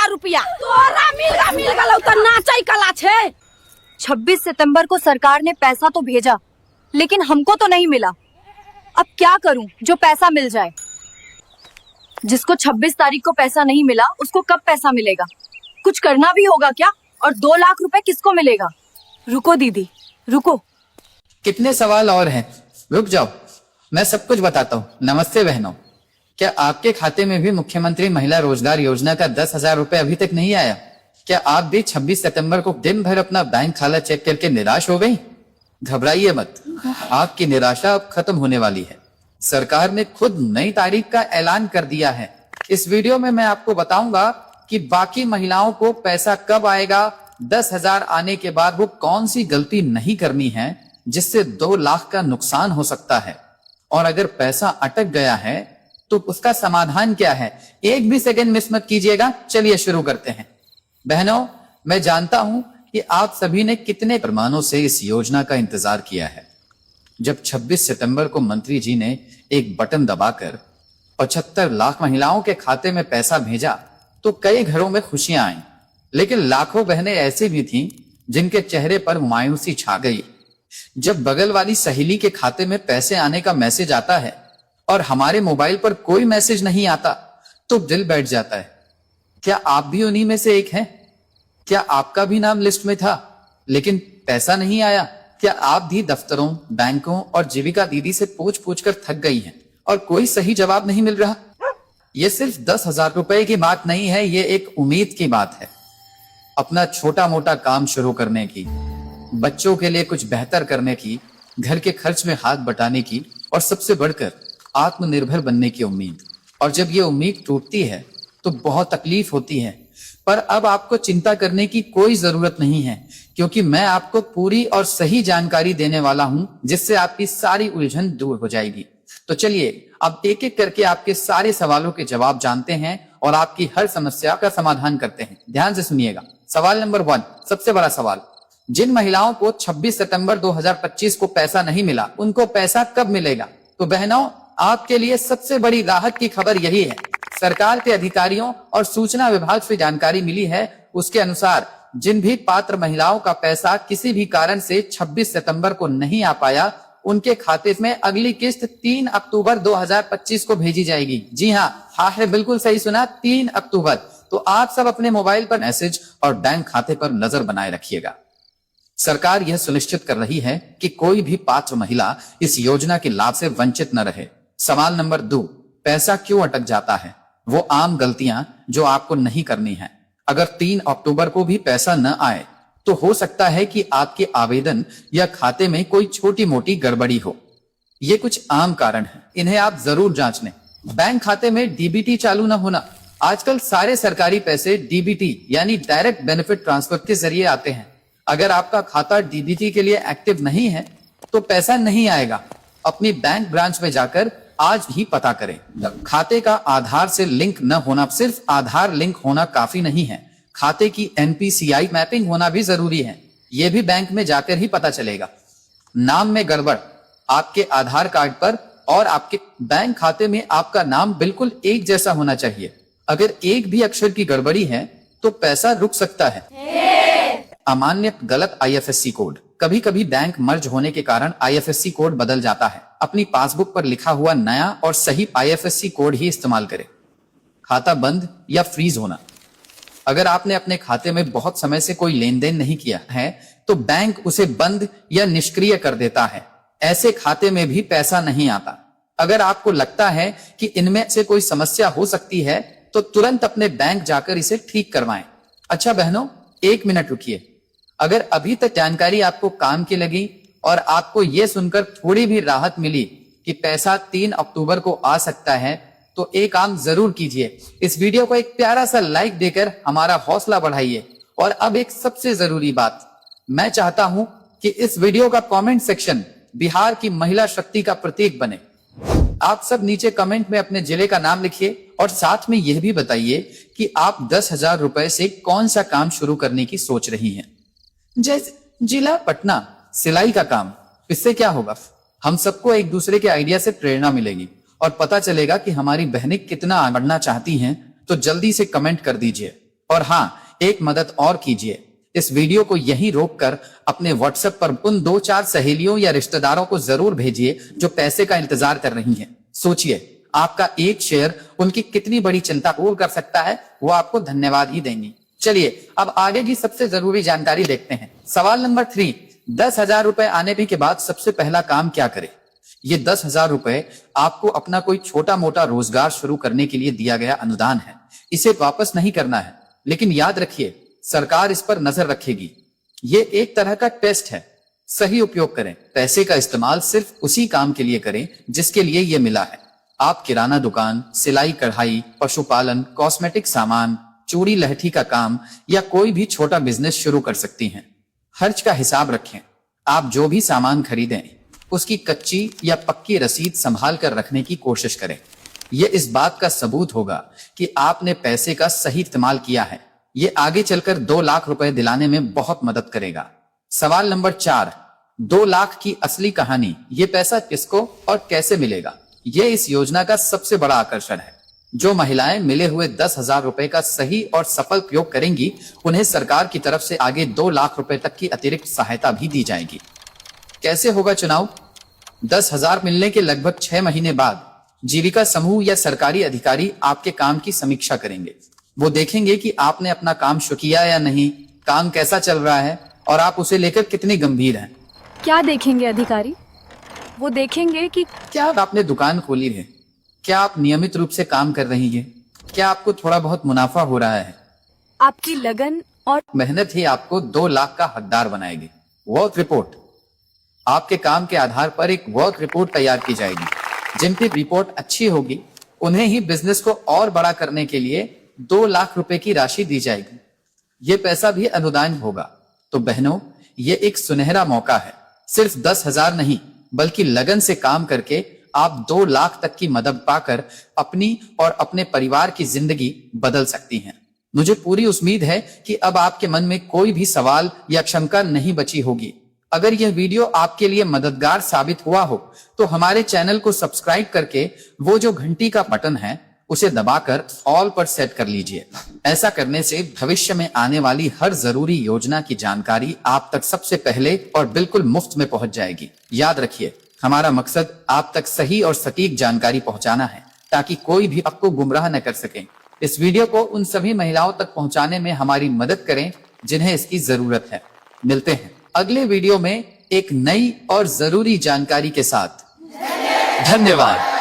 1000 रुपया तोरा मिल गलो त नाचै कला छे। 26 सितंबर को सरकार ने पैसा तो भेजा, लेकिन हमको तो नहीं मिला। अब क्या करूं जो पैसा मिल जाए। जिसको 26 तारीख को पैसा नहीं मिला उसको कब पैसा मिलेगा? कुछ करना भी होगा क्या? और 2 लाख रुपए किसको मिलेगा? रुको दीदी, रुको। कितने सवाल और हैं? रुक जाओ, मैं सब कुछ बताता हूँ। नमस्ते बहनों, क्या आपके खाते में भी मुख्यमंत्री महिला रोजगार योजना का 10,000 रुपए अभी तक नहीं आया? क्या आप भी 26 सितंबर को दिन भर अपना बैंक खाला चेक करके निराश हो गई? घबराइए मत, आपकी निराशा अब खत्म होने वाली है। सरकार ने खुद नई तारीख का ऐलान कर दिया है। इस वीडियो में मैं आपको बताऊंगा कि बाकी महिलाओं को पैसा कब आएगा, 10,000 आने के बाद वो कौन सी गलती नहीं करनी है जिससे 2 लाख का नुकसान हो सकता है, और अगर पैसा अटक गया है तो उसका समाधान क्या है। एक भी सेकंड मिस मत कीजिएगा। चलिए शुरू करते हैं। बहनों, मैं जानता हूं कि आप सभी ने कितने प्रमाणों से इस योजना का इंतजार किया है। जब 26 सितंबर को मंत्री जी ने एक बटन दबाकर 75 लाख महिलाओं के खाते में पैसा भेजा तो कई घरों में खुशियां आईं, लेकिन लाखों बहनें ऐसी भी थीं जिनके चेहरे पर मायूसी छा गई। जब बगल वाली सहेली के खाते में पैसे आने का मैसेज आता है और हमारे मोबाइल पर कोई मैसेज नहीं आता तो दिल बैठ जाता है। क्या आप भी उन्हीं में से एक हैं? क्या आपका भी नाम लिस्ट में था लेकिन पैसा नहीं आया? क्या आप भी दफ्तरों, बैंकों और जीविका दीदी से पूछ पूछ कर थक गई हैं और कोई सही जवाब नहीं मिल रहा? ये सिर्फ 10,000 रुपए की बात नहीं है, ये एक उम्मीद की बात है। अपना छोटा मोटा काम शुरू करने की, बच्चों के लिए कुछ बेहतर करने की, घर के खर्च में हाथ बटाने की और सबसे बढ़कर आत्मनिर्भर बनने की उम्मीद। और जब ये उम्मीद टूटती है तो बहुत तकलीफ होती है, पर अब आपको चिंता करने की कोई जरूरत नहीं है, क्योंकि मैं आपको पूरी और सही जानकारी देने वाला हूं जिससे आपकी सारी उलझन दूर हो जाएगी। तो चलिए अब एक एक करके आपके सारे सवालों के जवाब जानते हैं और आपकी हर समस्या का समाधान करते हैं। ध्यान से सुनिएगा। सवाल नंबर 1, सबसे बड़ा सवाल। जिन महिलाओं को 26 सितंबर 2025 को पैसा नहीं मिला, उनको पैसा कब मिलेगा? तो बहनों, आपके लिए सबसे बड़ी राहत की खबर यही है। सरकार के अधिकारियों और सूचना विभाग से जानकारी मिली है, उसके अनुसार जिन भी पात्र महिलाओं का पैसा किसी भी कारण से 26 सितंबर को नहीं आ पाया, उनके खाते में अगली किस्त 3 अक्टूबर 2025 को भेजी जाएगी। जी हाँ है, बिल्कुल सही सुना, 3 अक्टूबर। तो आप सब अपने मोबाइल पर मैसेज और बैंक खाते पर नजर बनाए रखिएगा। सरकार यह सुनिश्चित कर रही है कि कोई भी पात्र महिला इस योजना के लाभ से वंचित न रहे। सवाल नंबर 2, पैसा क्यों अटक जाता है? वो आम गलतियां जो आपको नहीं करनी है। अगर 3 अक्टूबर को भी पैसा न आए तो हो सकता है कि आपके आवेदन या खाते में कोई छोटी मोटी गड़बड़ी हो। ये कुछ आम कारण है, इन्हें आप जरूर जांच लें। बैंक खाते में डीबीटी चालू न होना। आजकल सारे सरकारी पैसे डीबीटी यानी डायरेक्ट बेनिफिट ट्रांसफर के जरिए आते हैं। अगर आपका खाता डीबीटी के लिए एक्टिव नहीं है तो पैसा नहीं आएगा। अपनी बैंक ब्रांच में जाकर आज ही पता करें। खाते का आधार से लिंक न होना, सिर्फ आधार लिंक होना काफी नहीं है, खाते की एनपीसीआई मैपिंग होना भी जरूरी है। यह भी बैंक में जाकर ही पता चलेगा। नाम में गड़बड़, आपके आधार कार्ड पर और आपके बैंक खाते में आपका नाम बिल्कुल एक जैसा होना चाहिए। अगर एक भी अक्षर की गड़बड़ी है तो पैसा रुक सकता है। अमान्य गलत आईएफएससी कोड, कभी कभी बैंक मर्ज होने के कारण आईएफएससी कोड बदल जाता है। अपनी पासबुक पर लिखा हुआ नया और सही आईएफएससी कोड ही इस्तेमाल करें। खाता बंद या फ्रीज होना, अगर आपने अपने खाते में बहुत समय से कोई लेन देन नहीं किया है तो बैंक उसे बंद या निष्क्रिय कर देता है। ऐसे खाते में भी पैसा नहीं आता। अगर आपको लगता है कि इनमें से कोई समस्या हो सकती है तो तुरंत अपने बैंक जाकर इसे ठीक करवाएं। अच्छा बहनों, 1 मिनट रुकिए। अगर अभी तक जानकारी आपको काम की लगी और आपको यह सुनकर थोड़ी भी राहत मिली कि पैसा 3 अक्टूबर को आ सकता है तो एक काम जरूर कीजिए। इस वीडियो को एक प्यारा सा लाइक देकर हमारा हौसला बढ़ाइए। और अब एक सबसे जरूरी बात, मैं चाहता हूं कि इस वीडियो का कमेंट सेक्शन बिहार की महिला शक्ति का प्रतीक बने। आप सब नीचे कमेंट में अपने जिले का नाम लिखिए और साथ में यह भी बताइए कि आप 10,000 रुपए से कौन सा काम शुरू करने की सोच रही हैं। जैसे जिला पटना, सिलाई का काम। इससे क्या होगा, हम सबको एक दूसरे के आइडिया से प्रेरणा मिलेगी और पता चलेगा कि हमारी बहनें कितना बढ़ना चाहती हैं। तो जल्दी से कमेंट कर दीजिए। और हाँ, एक मदद और कीजिए, इस वीडियो को यहीं रोककर अपने व्हाट्सएप पर उन 2-4 सहेलियों या रिश्तेदारों को जरूर भेजिए जो पैसे का इंतजार कर रही हैं। सोचिए, आपका एक शेयर उनकी कितनी बड़ी चिंता दूर कर सकता है, वो आपको धन्यवाद ही देंगी। चलिए अब आगे की सबसे जरूरी जानकारी देखते हैं। सवाल नंबर 3, 10,000 रुपए आने के बाद सबसे पहला काम क्या करें? ये 10,000 रुपए आपको अपना कोई छोटा मोटा रोजगार शुरू करने के लिए दिया गया अनुदान है। इसे वापस नहीं करना है, लेकिन याद रखिए सरकार इस पर नजर रखेगी। ये एक तरह का टेस्ट है, सही उपयोग करें। पैसे का इस्तेमाल सिर्फ उसी काम के लिए करें जिसके लिए ये मिला है। आप किराना दुकान, सिलाई कढ़ाई, पशुपालन, कॉस्मेटिक सामान, चूड़ी लहठी का काम या कोई भी छोटा बिजनेस शुरू कर सकती हैं। खर्च का हिसाब रखें। आप जो भी सामान खरीदें उसकी कच्ची या पक्की रसीद संभाल कर रखने की कोशिश करें। यह इस बात का सबूत होगा कि आपने पैसे का सही इस्तेमाल किया है। ये आगे चलकर 2 लाख रुपए दिलाने में बहुत मदद करेगा। सवाल नंबर 4, 2 लाख की असली कहानी। ये पैसा किसको और कैसे मिलेगा? ये इस योजना का सबसे बड़ा आकर्षण है। जो महिलाएं मिले हुए 10,000 रुपए का सही और सफल उपयोग करेंगी, उन्हें सरकार की तरफ से आगे 2 लाख रुपए तक की अतिरिक्त सहायता भी दी जाएगी। कैसे होगा चुनाव? 10,000 मिलने के लगभग 6 महीने बाद जीविका समूह या सरकारी अधिकारी आपके काम की समीक्षा करेंगे। वो देखेंगे कि आपने अपना काम शुरू किया या नहीं, काम कैसा चल रहा है और आप उसे लेकर कितनी गंभीर हैं। क्या देखेंगे अधिकारी? वो देखेंगे कि क्या आपने दुकान खोली है, क्या आप नियमित रूप से काम कर रही हैं, क्या आपको थोड़ा बहुत मुनाफा हो रहा है। आपकी लगन और मेहनत ही आपको 2 लाख का हकदार बनाएगी। Work report. आपके काम के आधार पर एक वर्क रिपोर्ट तैयार की जाएगी। जिनकी रिपोर्ट अच्छी होगी उन्हें ही बिजनेस को और बड़ा करने के लिए 2 लाख रुपए की राशि दी जाएगी। ये पैसा भी अनुदान होगा। तो बहनों, ये एक सुनहरा मौका है। सिर्फ 10,000 नहीं बल्कि लगन से काम करके आप 2 लाख तक की मदद पाकर अपनी और अपने परिवार की जिंदगी बदल सकती हैं। मुझे पूरी उम्मीद है कि अब आपके मन में कोई भी सवाल या शंका नहीं बची होगी। अगर यह वीडियो आपके लिए मददगार साबित हुआ हो तो हमारे चैनल को सब्सक्राइब करके वो जो घंटी का बटन है उसे दबाकर ऑल पर सेट कर लीजिए। ऐसा करने से भविष्य में आने वाली हर जरूरी योजना की जानकारी आप तक सबसे पहले और बिल्कुल मुफ्त में पहुंच जाएगी। याद रखिए, हमारा मकसद आप तक सही और सटीक जानकारी पहुंचाना है ताकि कोई भी आपको गुमराह न कर सके। इस वीडियो को उन सभी महिलाओं तक पहुंचाने में हमारी मदद करें जिन्हें इसकी जरूरत है। मिलते हैं अगले वीडियो में एक नई और जरूरी जानकारी के साथ। धन्यवाद।